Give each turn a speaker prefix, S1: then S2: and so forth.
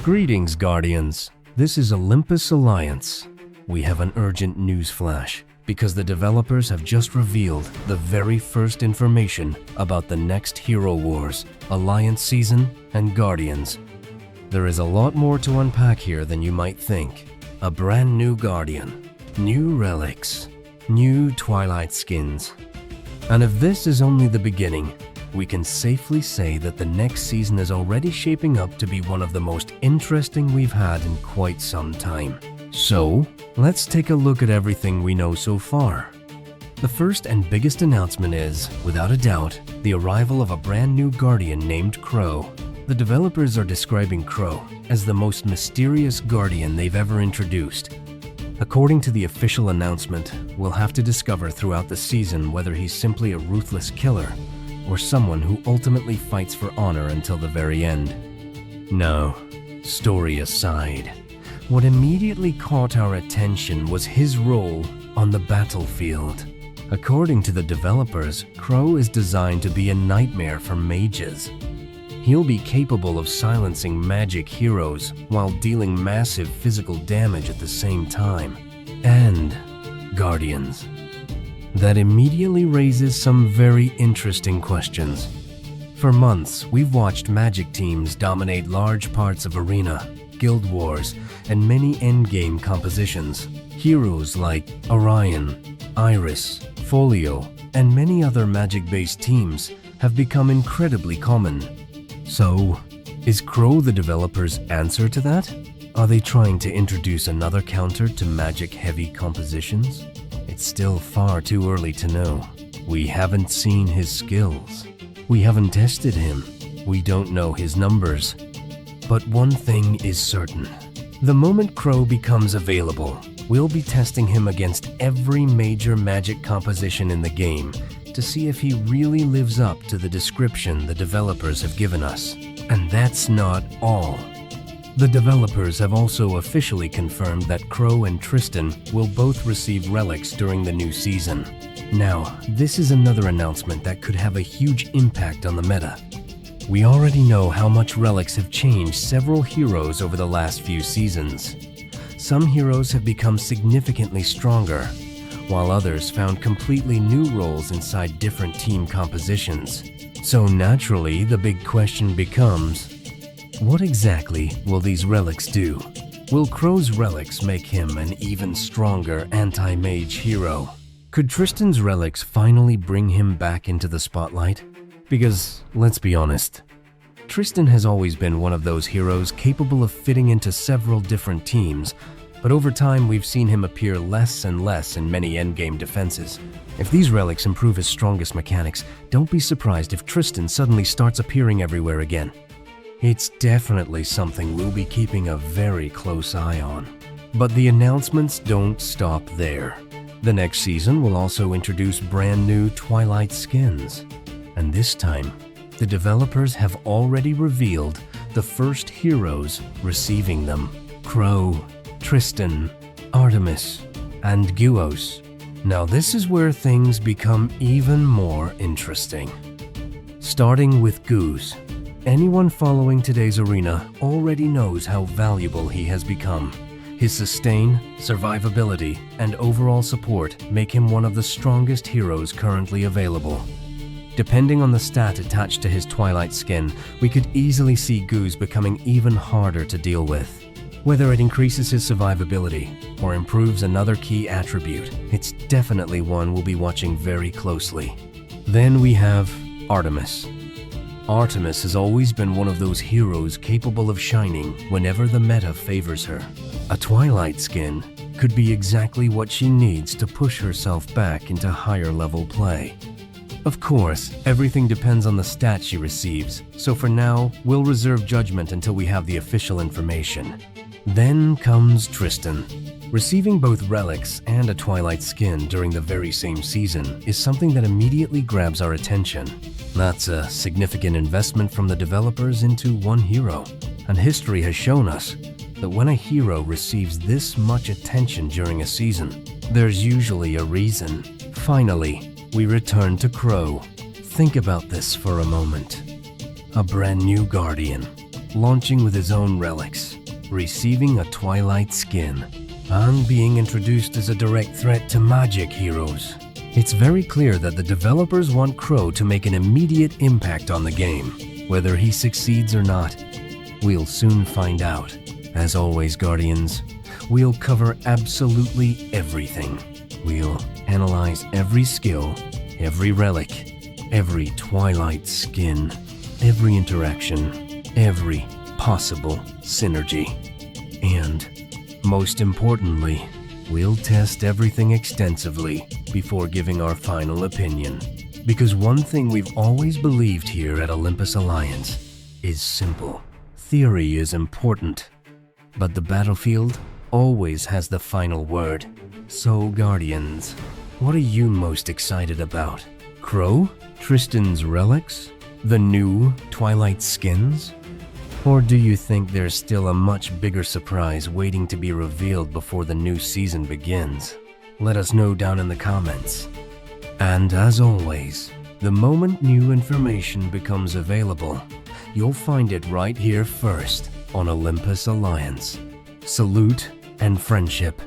S1: Greetings, Guardians. This is Olympus Alliance. We have an urgent news flash because the developers have just revealed the very first information about the next Hero Wars, Alliance Season, and Guardians. There is a lot more to unpack here than you might think. A brand new Guardian, new relics, new Twilight Skins. And if this is only the beginning, we can safely say that the next season is already shaping up to be one of the most interesting we've had in quite some time. So, let's take a look at everything we know so far. The first and biggest announcement is, without a doubt, the arrival of a brand new Guardian named Crow. The developers are describing Crow as the most mysterious Guardian they've ever introduced. According to the official announcement, we'll have to discover throughout the season whether he's simply a ruthless killer or someone who ultimately fights for honor until the very end. No, story aside, what immediately caught our attention was his role on the battlefield. According to the developers, Crow is designed to be a nightmare for mages. He'll be capable of silencing magic heroes while dealing massive physical damage at the same time. And Guardians. That immediately raises some very interesting questions. For months, we've watched magic teams dominate large parts of Arena, Guild Wars, and many endgame compositions. Heroes like Orion, Iris, Folio, and many other magic-based teams have become incredibly common. So, is Crow the developers' answer to that? Are they trying to introduce another counter to magic-heavy compositions? It's still far too early to know. We haven't seen his skills. We haven't tested him. We don't know his numbers. But one thing is certain. The moment Crow becomes available, we'll be testing him against every major magic composition in the game to see if he really lives up to the description the developers have given us. And that's not all. The developers have also officially confirmed that Crow and Tristan will both receive relics during the new season. Now, this is another announcement that could have a huge impact on the meta. We already know how much relics have changed several heroes over the last few seasons. Some heroes have become significantly stronger, while others found completely new roles inside different team compositions. So naturally, the big question becomes, what exactly will these relics do? Will Crow's relics make him an even stronger anti-mage hero? Could Tristan's relics finally bring him back into the spotlight? Because, let's be honest, Tristan has always been one of those heroes capable of fitting into several different teams, but over time we've seen him appear less and less in many endgame defenses. If these relics improve his strongest mechanics, don't be surprised if Tristan suddenly starts appearing everywhere again. It's definitely something we'll be keeping a very close eye on. But the announcements don't stop there. The next season will also introduce brand new Twilight Skins. And this time, the developers have already revealed the first heroes receiving them. Crow, Tristan, Artemis, and Guos. Now this is where things become even more interesting. Starting with Goose. Anyone following today's arena already knows how valuable he has become. His sustain, survivability, and overall support make him one of the strongest heroes currently available. Depending on the stat attached to his Twilight skin, we could easily see Goose becoming even harder to deal with. Whether it increases his survivability or improves another key attribute, it's definitely one we'll be watching very closely. Then we have Artemis. Artemis has always been one of those heroes capable of shining whenever the meta favors her. A Twilight skin could be exactly what she needs to push herself back into higher level play. Of course, everything depends on the stats she receives, so for now, we'll reserve judgment until we have the official information. Then comes Tristan. Receiving both relics and a Twilight skin during the very same season is something that immediately grabs our attention. That's a significant investment from the developers into one hero, and history has shown us that when a hero receives this much attention during a season, there's usually a reason. Finally, we return to Crow. Think about this for a moment. A brand new Guardian, launching with his own relics. receiving a Twilight Skin, and being introduced as a direct threat to magic heroes. It's very clear that the developers want Crow to make an immediate impact on the game. Whether he succeeds or not, we'll soon find out. As always, Guardians, we'll cover absolutely everything. We'll analyze every skill, every relic, every Twilight Skin, every interaction, every possible synergy. And, most importantly, we'll test everything extensively before giving our final opinion. Because one thing we've always believed here at Olympus Alliance is simple. Theory is important, but the battlefield always has the final word. So, Guardians, what are you most excited about? Crow? Tristan's relics? The new Twilight Skins? Or do you think there's still a much bigger surprise waiting to be revealed before the new season begins? Let us know down in the comments. And as always, the moment new information becomes available, you'll find it right here first on Olympus Alliance. Salute and friendship.